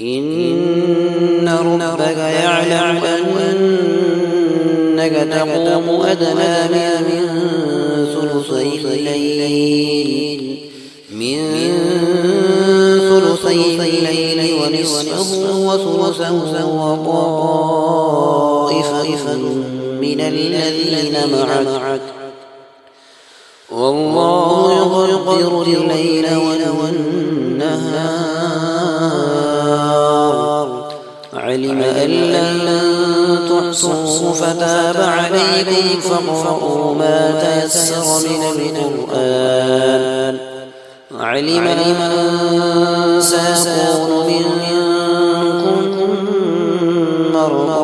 إن ربك يعلم أنك تقوم أدنى من ثلثي الليل ونصفه وثلثه وطائفة من الذين معك والله يقدر الليل والنهار علم أن لن تحصوا فتاب عليكم فاقرؤوا ما تيسر من القرآن علم من سيكون منكم مرضى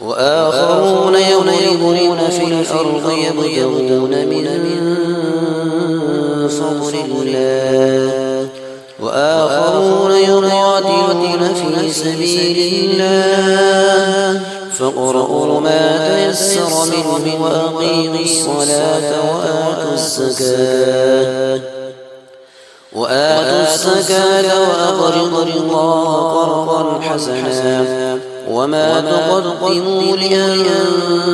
وآخرون يضربون في الأرض يبتغون من فضل الله وآخرون يقاتلون في سبيل الله فاقرؤوا ما تيسر منه وأقيموا الصلاة وآتوا الزكاة وأقرضوا الله قرضا حسنا وما تقدموا لأنفسكم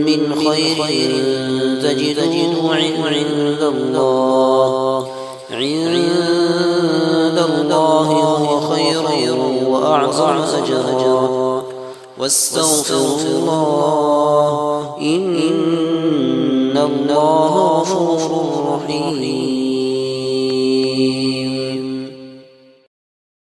من خير تجدوه عند الله هو خير وأعظم أجرا واستغفروا الله إن الله غفور رحيم.